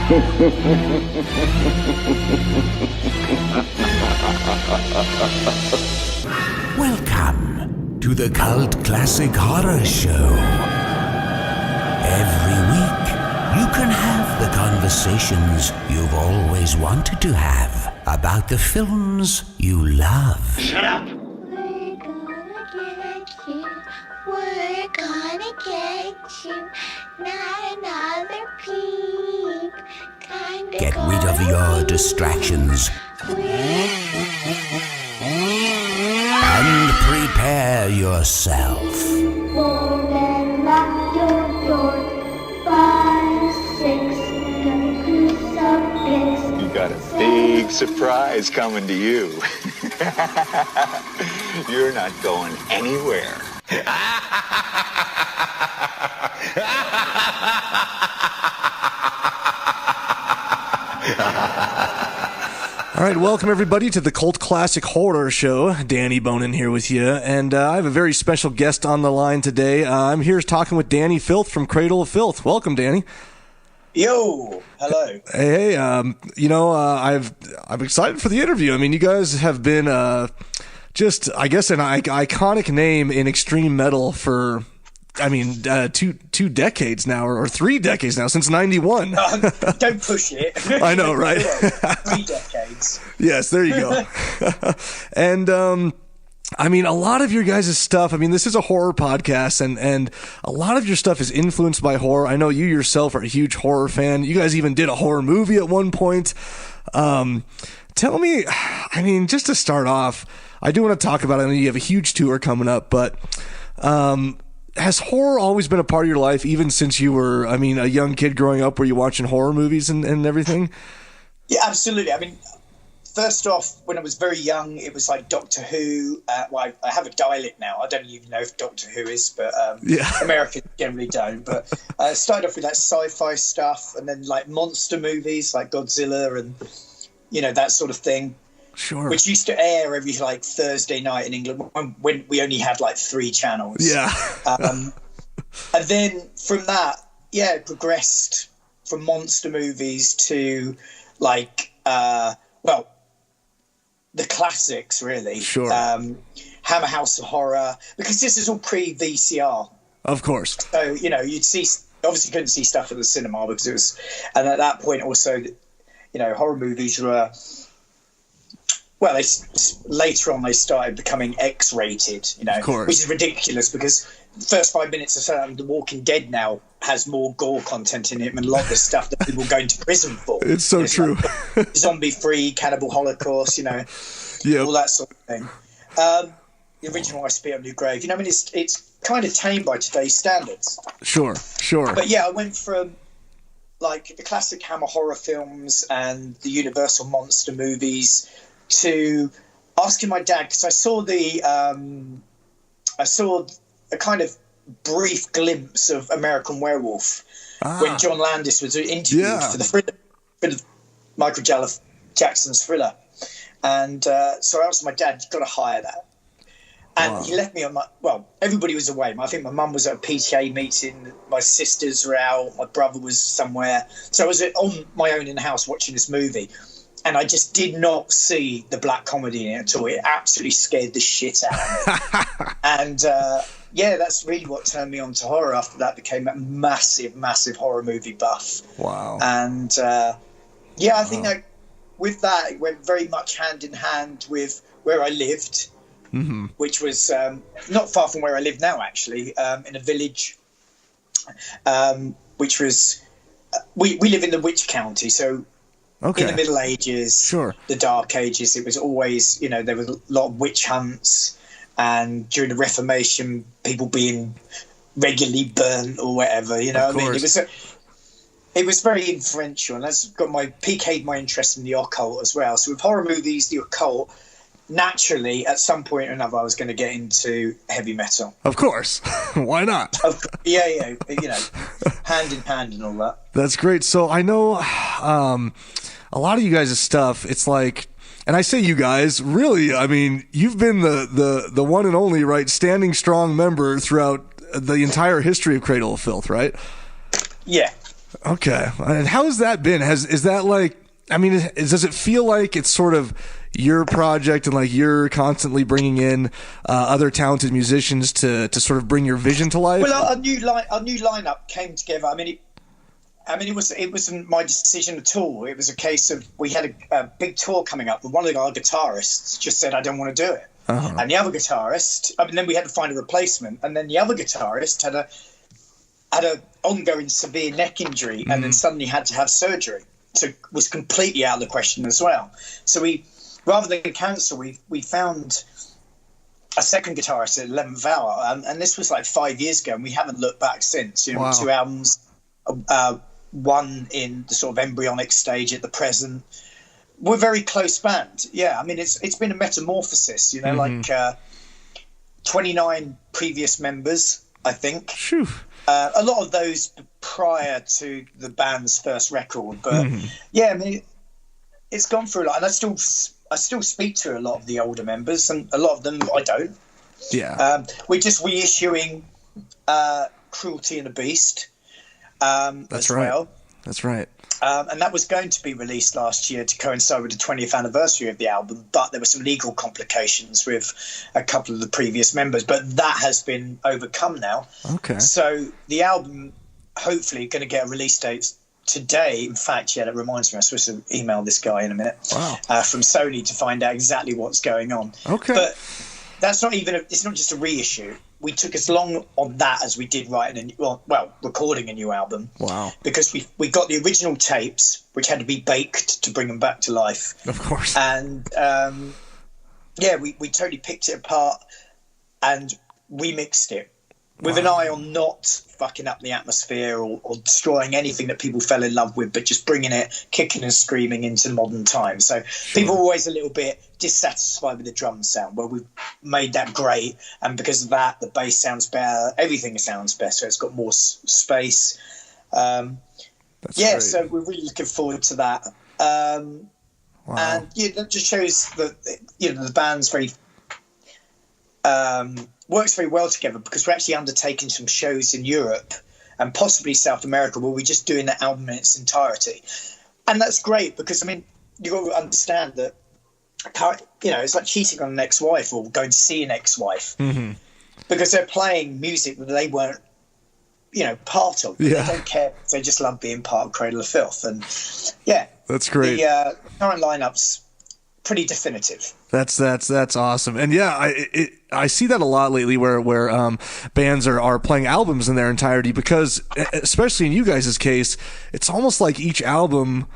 Welcome to the Cult Classic Horror Show. Every week, you can have the conversations you've always wanted to have about the films you love. Shut up! We're gonna get you, not another peep. Get rid of your distractions and prepare yourself. Fold and lock your door. 5, 6, crucifix. You got a big surprise coming to you. You're not going anywhere. All right, welcome everybody to the Cult Classic Horror Show. Danny Bonin here with you, and I have a very special guest on the line today. I'm here talking with Dani Filth from Cradle of Filth. Welcome, Danny. Yo, hello. Hey, I'm excited for the interview. I mean, you guys have been just, I guess, an iconic name in extreme metal for, two decades now, or 3 decades now, since '91. Don't push it. I know, right? 3 decades. Yes, there you go. And, a lot of your guys' stuff, this is a horror podcast, and a lot of your stuff is influenced by horror. I know you yourself are a huge horror fan. You guys even did a horror movie at one point. Tell me, just to start off, I do want to talk about it. I know you have a huge tour coming up, but has horror always been a part of your life, even since you were, a young kid growing up? Were you watching horror movies and everything? Yeah, absolutely. First off, when I was very young, it was like Doctor Who. I have a dialect now. I don't even know if Doctor Who is, but Americans generally don't. But I started off with that sci-fi stuff, and then like monster movies like Godzilla and, that sort of thing. Sure. Which used to air every like Thursday night in England when we only had like 3 channels. Yeah. And then from that, it progressed from monster movies to like, the classics, really. Sure. Hammer House of Horror, because this is all pre-VCR. Of course. So, you'd see, obviously couldn't see stuff at the cinema because it was, and at that point also, horror movies were, later on they started becoming X-rated, of course. Which is ridiculous because the first 5 minutes or so, The Walking Dead now has more gore content in it than a lot of the stuff that people go into prison for. It's so true. Like zombie-free, Cannibal Holocaust, all that sort of thing. The original I Spit on Your Grave, it's kind of tame by today's standards. Sure. But I went from like the classic Hammer horror films and the Universal monster movies to asking my dad, because I saw a kind of brief glimpse of American Werewolf when John Landis was interviewed for the Michael Jackson's Thriller, and so I asked my dad, "You've got to hire that." And he left me on everybody was away. I think my mum was at a PTA meeting, my sisters were out, my brother was somewhere, so I was on my own in the house watching this movie. And I just did not see the black comedy in it at all. It absolutely scared the shit out of me. And that's really what turned me on to horror. After that, became a massive, massive horror movie buff. Wow. And I think that with that, it went very much hand in hand with where I lived, which was not far from where I live now, actually, in a village, which was we live in the Witch County, so. Okay. In the Middle Ages, sure. The Dark Ages, it was always, there was a lot of witch hunts, and during the Reformation, people being regularly burnt or whatever, It was very influential, and that's got PK'd my interest in the occult as well. So with horror movies, the occult, naturally, at some point or another, I was going to get into heavy metal. Of course. Why not? Yeah, hand in hand and all that. That's great. So I know a lot of you guys' stuff, it's like, and I say you guys, really, you've been the one and only, right, standing strong member throughout the entire history of Cradle of Filth, right? Yeah. Okay. And how has that been? Is that like, I mean, does it feel like it's sort of your project and like you're constantly bringing in other talented musicians to sort of bring your vision to life? Well, our new lineup came together. I mean, it wasn't my decision at all. It was a case of we had a big tour coming up, and one of our guitarists just said, "I don't want to do it," and the other guitarist. I mean, then we had to find a replacement, and then the other guitarist had a ongoing severe neck injury, and then suddenly had to have surgery. So it was completely out of the question as well. So we, rather than cancel, we found a second guitarist at 11th Hour, and this was like 5 years ago, and we haven't looked back since. You know, Wow. 2 albums, one in the sort of embryonic stage at the present. We're a very close band. Yeah, I mean, it's been a metamorphosis. You know, like 29 previous members, I think. Phew. A lot of those prior to the band's first record, but yeah, I mean, it's gone through a lot, and I still speak to a lot of the older members, and a lot of them I don't. Yeah. We're just reissuing Cruelty and the Beast. That's as right. well. That's right. And that was going to be released last year to coincide with the 20th anniversary of the album, but there were some legal complications with a couple of the previous members, but that has been overcome now. Okay. So the album, hopefully, going to get a release date today. In fact, yeah, that reminds me, I'm supposed to email this guy in a minute. Wow. From Sony to find out exactly what's going on. Okay. But that's not even, it's not just a reissue. We took as long on that as we did writing recording a new album. Wow. Because we got the original tapes, which had to be baked to bring them back to life. Of course. And we totally picked it apart and remixed it with an eye on not fucking up the atmosphere or destroying anything that people fell in love with, but just bringing it kicking and screaming into modern times. So people are always a little bit dissatisfied with the drum sound. Well, we've made that great, and because of that, the bass sounds better. Everything sounds better. It's got more space. Great. So we're really looking forward to that. And that just shows that the band's very works very well together, because we're actually undertaking some shows in Europe and possibly South America where we're just doing the album in its entirety. And that's great, because I mean, you've got to understand that it's like cheating on an ex-wife or going to see an ex-wife, because they're playing music that they weren't part of. Yeah. They don't care. They just love being part of Cradle of Filth. And yeah, that's great. The current lineup's pretty definitive. That's awesome. And yeah, I see that a lot lately where bands are playing albums in their entirety, because especially in you guys' case, it's almost like each album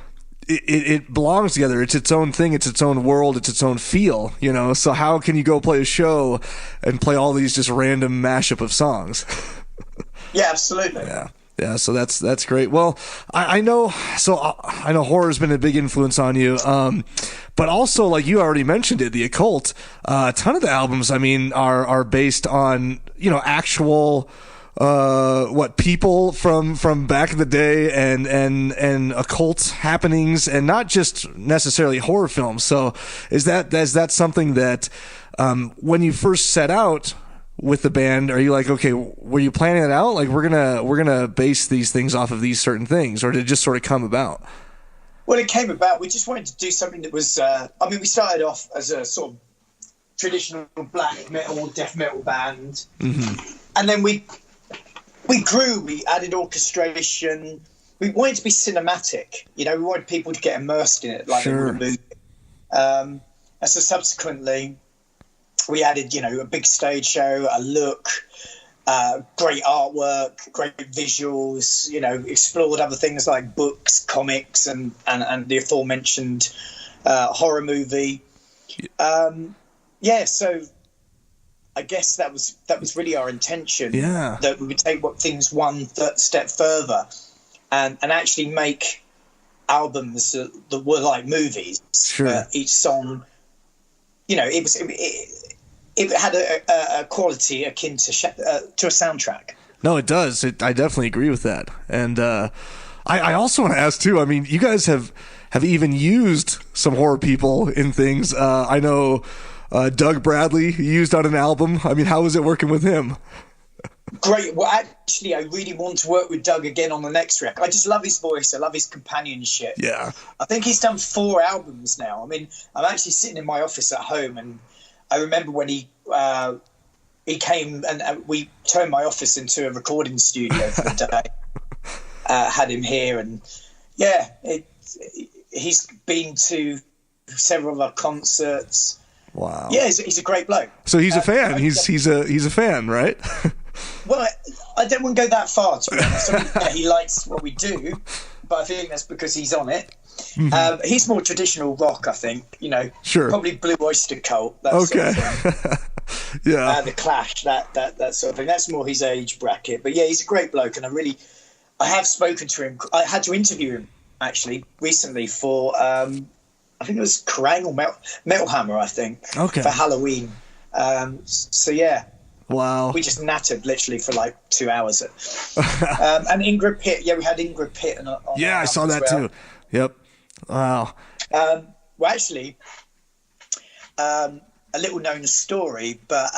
it belongs together. It's its own thing. It's its own world. It's its own feel, So how can you go play a show and play all these just random mashup of songs? Yeah, absolutely. Yeah, so that's great. Well, I know horror's been a big influence on you, but also, like you already mentioned it, the Occult. A ton of the albums, I mean, are based on actual people from back in the day and occult happenings, and not just necessarily horror films. So is that something that when you first set out with the band, are you like, okay, were you planning it out? Like, we're gonna base these things off of these certain things, or did it just sort of come about? Well, it came about. We just wanted to do something that was. We started off as a sort of traditional black metal, death metal band, and then we grew. We added orchestration. We wanted to be cinematic. We wanted people to get immersed in it, like they would a movie. And so subsequently, we added, a big stage show, a look, great artwork, great visuals, explored other things like books, comics, and the aforementioned horror movie. So I guess that was really our intention, that we would take things one step further and actually make albums that were like movies. Sure. Each song, it had a quality akin to a soundtrack. No, it does. I definitely agree with that. And I also want to ask too. I mean, you guys have even used some horror people in things. I know Doug Bradley used on an album. I mean, how was it working with him? Great. Well, actually, I really want to work with Doug again on the next record. I just love his voice. I love his companionship. Yeah. I think he's done 4 albums now. I mean, I'm actually sitting in my office at home, and I remember when he came and we turned my office into a recording studio for the day. Had him here, and yeah, he's been to several of our concerts. Wow. Yeah, he's a great bloke. So he's a fan. He's a fan, right? Well, I don't want to go that far, to be honest. I mean, yeah, he likes what we do, but I think that's because he's on it. Mm-hmm. He's more traditional rock, I think. Sure. Probably Blue Oyster Cult. That okay. Sort of thing. Yeah. The Clash, that sort of thing. That's more his age bracket. But yeah, he's a great bloke, and I have spoken to him. I had to interview him actually recently for I think it was Kerrang or Metal Hammer, I think. Okay. For Halloween. So yeah. Wow. We just nattered literally for like 2 hours. And Ingrid Pitt, we had Ingrid Pitt on yeah, I saw that too. Yep. Wow. Well, actually, a little known story, but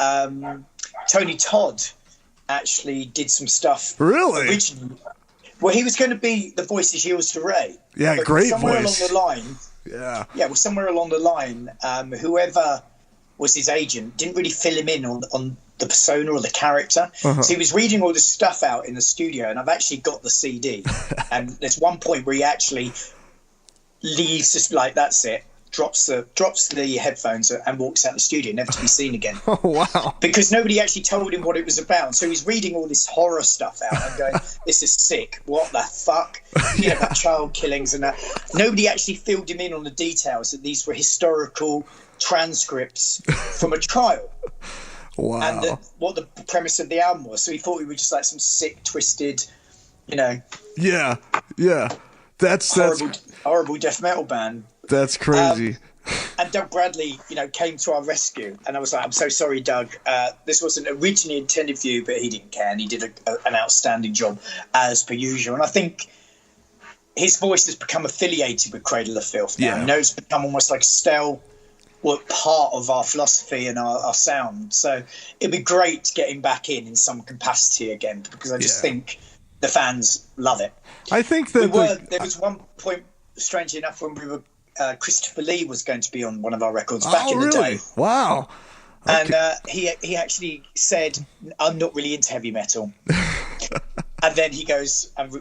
Tony Todd actually did some stuff. Really? Originally. Well, he was going to be the voice of Shields to Ray. Yeah, great somewhere voice. Along the line. Yeah. Yeah, well, somewhere along the line, whoever was his agent didn't really fill him in on the persona or the character. Uh-huh. So he was reading all this stuff out in the studio, and I've actually got the CD. And there's one point where he actually leaves, just like, that's it, drops the headphones and walks out the studio, never to be seen again. Oh, wow. Because nobody actually told him what it was about. So he's reading all this horror stuff out and going, this is sick. What the fuck? About child killings and that. Nobody actually filled him in on the details that these were historical transcripts from a trial. Wow. And what the premise of the album was. So he thought we were just like some sick, twisted, Yeah. That's horrible death metal band. That's crazy. And Doug Bradley, came to our rescue, and I was like, "I'm so sorry, Doug. This wasn't originally intended for you," but he didn't care, and he did an outstanding job as per usual. And I think his voice has become affiliated with Cradle of Filth now. Yeah. It's become almost like a part of our philosophy and our sound. So it'd be great to get him back in some capacity again, because I just think the fans love it. I think that there was one point, strangely enough, when we were Christopher Lee was going to be on one of our records back in the day. Wow. Okay. And he actually said, "I'm not really into heavy metal." And then he goes and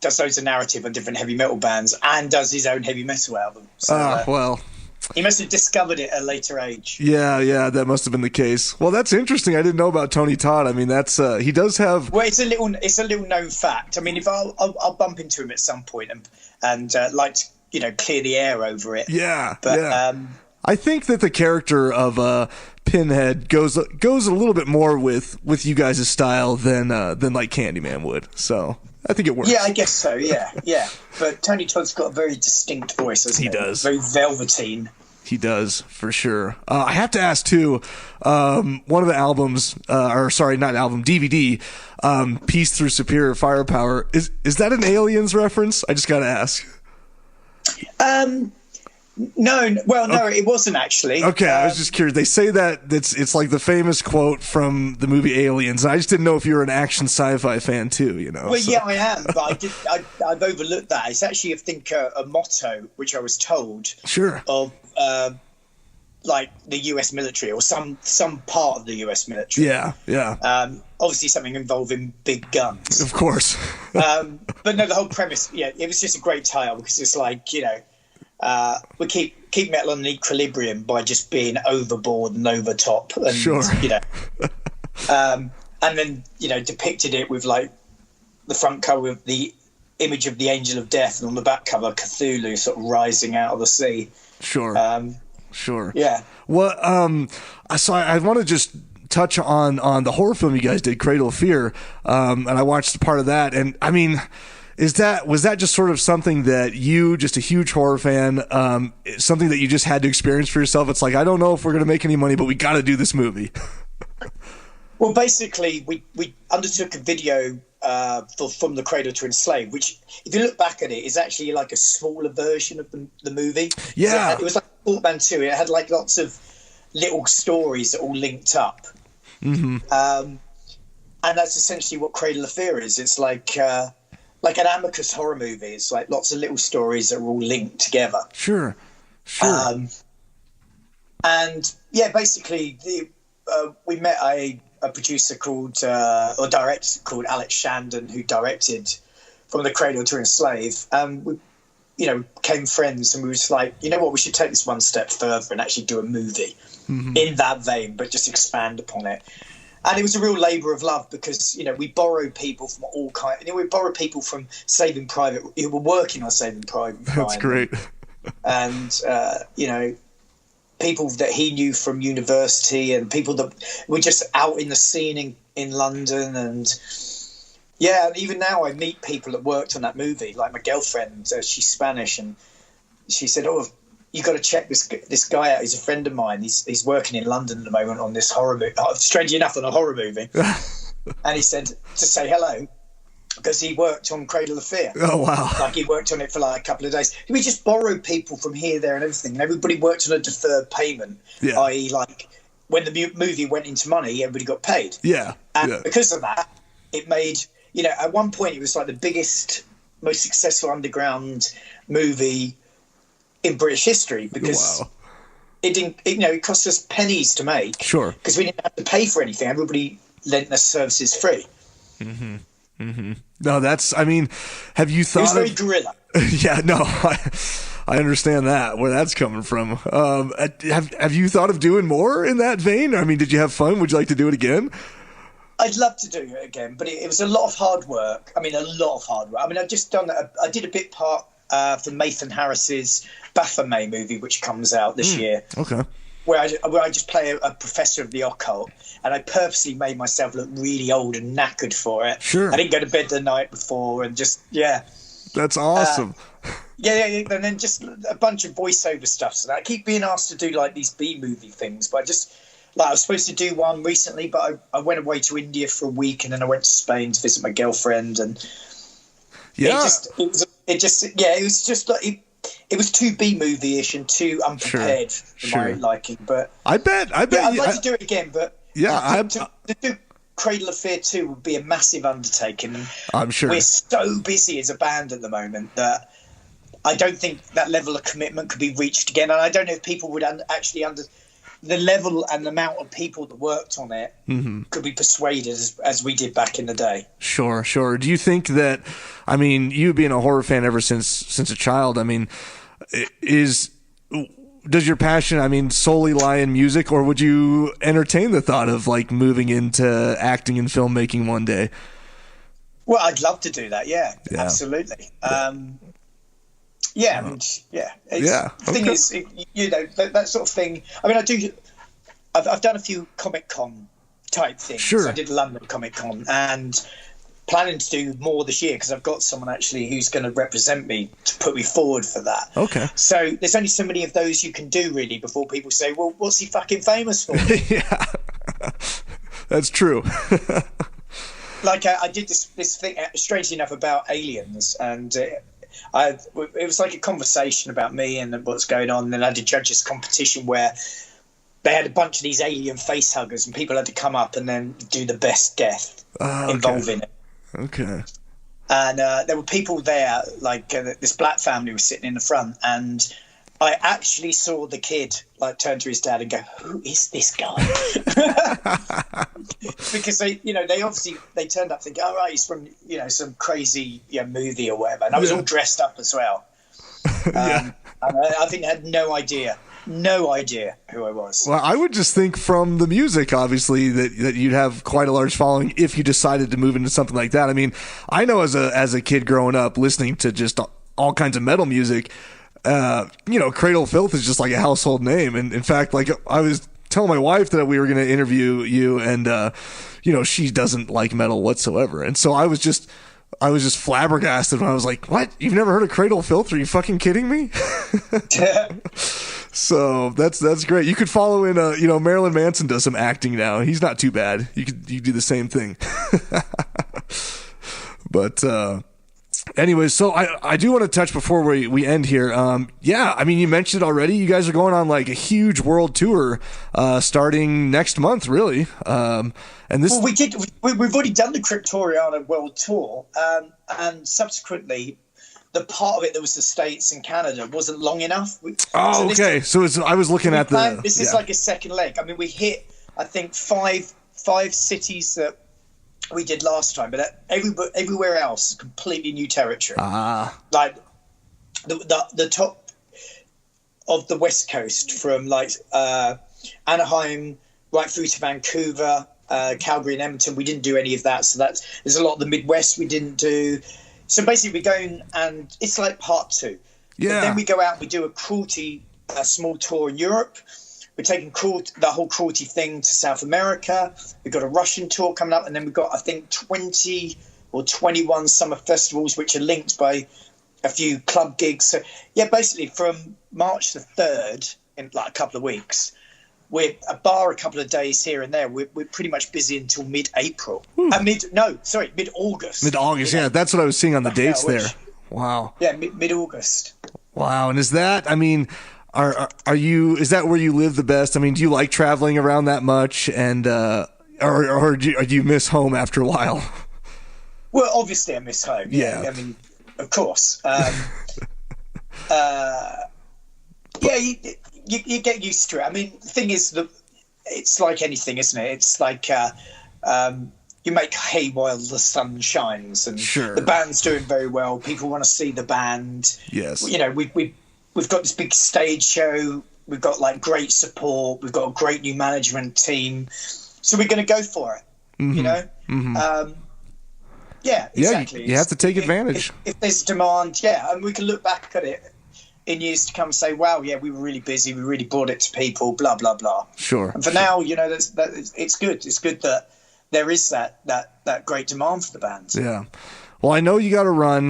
does loads of narrative on different heavy metal bands and does his own heavy metal album. So, well. He must have discovered it at a later age. Yeah, that must have been the case. Well, that's interesting. I didn't know about Tony Todd. I mean, that's he does have. Well, it's a little known fact. I mean, if I'll bump into him at some point and like to clear the air over it. Yeah, but I think that the character of Pinhead goes a little bit more with you guys' style than like Candyman would. So I think it works. Yeah, I guess so. Yeah. But Tony Todd's got a very distinct voice, hasn't he? He does. Very velveteen. He does, for sure. I have to ask, too, one of the albums, DVD, Peace Through Superior Firepower, is that an Aliens reference? I just got to ask. No, it wasn't actually. Okay, I was just curious. They say that it's like the famous quote from the movie Aliens. I just didn't know if you were an action sci-fi fan too. Well, yeah, I am, but I've overlooked that. It's actually, I think, a motto which I was told. Sure. Of like the U.S. military or some part of the U.S. military. Yeah. Obviously, something involving big guns. Of course. But no, the whole premise. Yeah, it was just a great title because it's like we keep metal on an equilibrium by just being overboard and over top, and sure. And then depicted it with like the front cover with the image of the Angel of Death, and on the back cover Cthulhu sort of rising out of the sea. Sure. Sure. Yeah. Well, so I want to just touch on the horror film you guys did, Cradle of Fear, and I watched part of that, and I mean. Was that just sort of something that you, just a huge horror fan, something that you just had to experience for yourself? It's like, I don't know if we're going to make any money, but we got to do this movie. Well, basically, we undertook a video from the Cradle to Enslave, which, if you look back at it, is actually like a smaller version of the movie. Yeah. It was like Portman 2. It had like lots of little stories that all linked up. And that's essentially what Cradle of Fear is. It's like an Amicus horror movie. It's like lots of little stories that are all linked together. Sure. And yeah, basically, we met a producer called or director called Alex Shandon, who directed From the Cradle to Enslave. We, became friends, and we were just like, you know what, we should take this one step further and actually do a movie in that vein, but just expand upon it. And it was a real labour of love because, we borrowed people from all kinds. We borrowed people from Saving Private who were working on Saving Private Ryan. That's great. And, people that he knew from university and people that were just out in the scene in London. And, yeah, and even now I meet people that worked on that movie, like my girlfriend, she's Spanish, and she said, oh, you got to check this guy out. He's a friend of mine. He's working in London at the moment on this horror movie. Strangely enough, on a horror movie. And he said to say hello because he worked on Cradle of Fear. Oh, wow. Like he worked on it for like a couple of days. We just borrowed people from here, there and everything. And everybody worked on a deferred payment, i.e. like when the movie went into money, everybody got paid. Yeah. And because of that, it made, at one point it was like the biggest, most successful underground movie in British history because it didn't, it cost us pennies to make. Sure. Because we didn't have to pay for anything. Everybody lent their services free. Mm-hmm. Mm-hmm. No, have you thought? It was very guerrilla. Yeah, no, I understand that, where that's coming from. Have you thought of doing more in that vein? Did you have fun? Would you like to do it again? I'd love to do it again, but it was a lot of hard work. I've just done. I did a bit part for Nathan Harris's Baphomet movie, which comes out this year. Okay. Where I just play a professor of the occult, and I purposely made myself look really old and knackered for it. Sure. I didn't go to bed the night before, and just That's awesome. And then just a bunch of voiceover stuff. So I keep being asked to do like these B movie things, but I was supposed to do one recently, but I went away to India for a week, and then I went to Spain to visit my girlfriend, and it was too B movie-ish and too unprepared for my liking. But I bet. I'd like to do it again, but to do Cradle of Fear 2 would be a massive undertaking. I'm sure we're so busy as a band at the moment that I don't think that level of commitment could be reached again, and I don't know if people would actually the level and the amount of people that worked on it could be persuaded as we did back in the day. Sure. Do you think that, you being a horror fan ever since a child, does your passion, solely lie in music, or would you entertain the thought of like moving into acting and filmmaking one day? Well, I'd love to do that. Yeah. Absolutely. The thing is, that sort of thing. I've done a few Comic Con type things. Sure. I did London Comic Con and planning to do more this year because I've got someone actually who's going to represent me to put me forward for that. Okay. So there's only so many of those you can do really before people say, well, what's he fucking famous for? Yeah, that's true. Like I did this thing, strangely enough, about aliens, and it was like a conversation about me and what's going on. And then I had a judges competition where they had a bunch of these alien face huggers, and people had to come up and then do the best death involving it. Okay. And there were people there, like this black family was sitting in the front, and I actually saw the kid like turn to his dad and go, "Who is this guy?" Because they obviously turned up thinking, "Oh right, he's from some crazy movie or whatever." And I was all dressed up as well. And I think they had no idea who I was. Well, I would just think from the music, obviously, that you'd have quite a large following if you decided to move into something like that. I know as a kid growing up listening to just all kinds of metal music, Cradle of Filth is just like a household name. And in fact, like I was telling my wife that we were going to interview you, and she doesn't like metal whatsoever. And so I was just flabbergasted when I was like, "What? You've never heard of Cradle of Filth? Are you fucking kidding me?" So that's great. You could follow in. Marilyn Manson does some acting now. He's not too bad. You do the same thing. But Anyways, so I do want to touch before we end here. Yeah, I mean, you mentioned it already. You guys are going on like a huge world tour starting next month, really. And this. Well, we've already done the Cryptoriana World Tour, and subsequently, the part of it that was the States and Canada wasn't long enough. Okay. I was looking at the. This is like a second leg. I mean, we hit, I think, five cities that we did last time, but everywhere else is completely new territory. Like the top of the West Coast, from like Anaheim right through to Vancouver, Calgary and Edmonton. We didn't do any of that, so there's a lot of the Midwest we didn't do. So basically, we're going, and it's like part 2. Yeah. But then we go out and we do a small tour in Europe. We're taking the whole cruelty thing to South America. We've got a Russian tour coming up, and then we've got, I think, 20 or 21 summer festivals, which are linked by a few club gigs. So, yeah, basically from March the 3rd, in like a couple of weeks, we're a couple of days here and there. We're pretty much busy until mid-April. Mid-August. Mid-August, yeah. That's what I was seeing on the dates there. Wow. Yeah, mid-August. Wow. And is that, I mean... Is that where you live the best? I mean, do you like traveling around that much, and or do you miss home after a while? Well, obviously I miss home. Yeah. I mean, of course. Yeah, you get used to it. I mean, the thing is, it's like anything, isn't it? It's like you make hay while the sun shines, and sure. The band's doing very well. People want to see the band. Yes. You know, we've got this big stage show. We've got like great support. We've got a great new management team. So we're going to go for it. Mm-hmm. You know. Mm-hmm. Yeah, exactly. Yeah, you have to take advantage. If there's demand, and we can look back at it in years to come and say, wow, yeah, we were really busy. We really brought it to people, blah, blah, blah. Sure. And for now, you know, it's good. It's good that there is that great demand for the band. Yeah. Well, I know you got to run.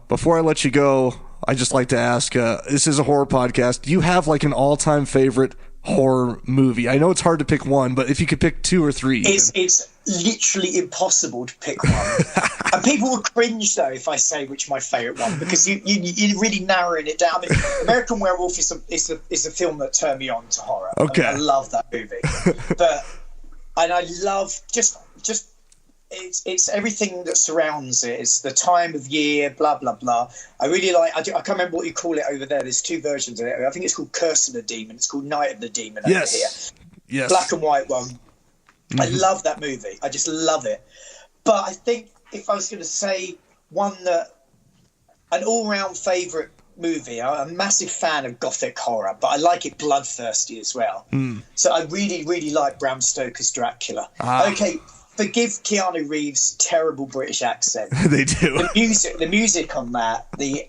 Before I let you go, I just like to ask, this is a horror podcast. Do you have like an all-time favorite horror movie? I know it's hard to pick one, but if you could pick 2 or 3. It's literally impossible to pick one. And people will cringe, though, if I say which my favourite one, because you're really narrowing it down. I mean, American Werewolf is a film that turned me on to horror. Okay. I love that movie. And I love just it's everything that surrounds it. It's the time of year, blah, blah, blah. I really like, I can't remember what you call it over there. There's 2 versions of it. I think it's called Curse of the Demon. It's called Night of the Demon over here. Yes. Black and white one. Mm-hmm. I love that movie. I just love it. But I think if I was going to say an all-round favourite movie, I'm a massive fan of gothic horror, but I like it bloodthirsty as well. So I really, really like Bram Stoker's Dracula. Okay, forgive Keanu Reeves' terrible British accent. They do. The music on that, the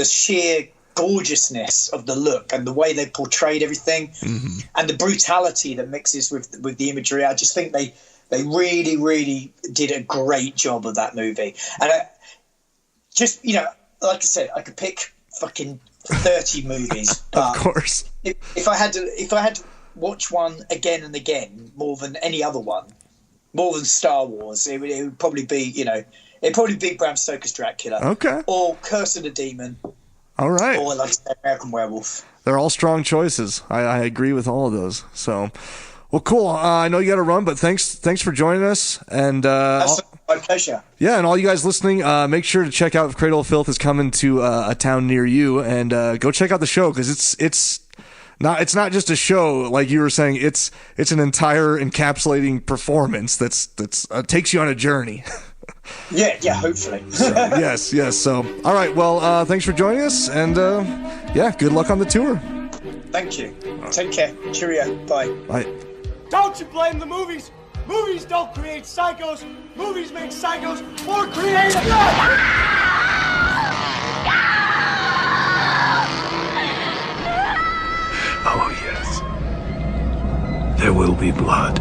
sheer gorgeousness of the look and the way they portrayed everything, mm-hmm. and the brutality that mixes with the imagery. I just think they really, really did a great job of that movie. And like I said, I could pick fucking 30 movies. But of course. If I had to watch one again and again, more than any other one, more than Star Wars, it would probably be, it'd probably be Bram Stoker's Dracula. Okay. Or Curse of the Demon. All right. Or like American Werewolf. They're all strong choices. I agree with all of those. So, well, cool. I know you got to run, but thanks for joining us. And that's my pleasure. Yeah, and all you guys listening, make sure to check out if Cradle of Filth is coming to a town near you, and go check out the show, because it's not just a show, like you were saying. It's an entire encapsulating performance that's takes you on a journey. Yeah, hopefully. Yes. So, all right. Well, thanks for joining us, and good luck on the tour. Thank you. Take care. Cheerio. Bye. Bye. Don't you blame the movies. Movies don't create psychos. Movies make psychos more creative. Oh, yes. There will be blood.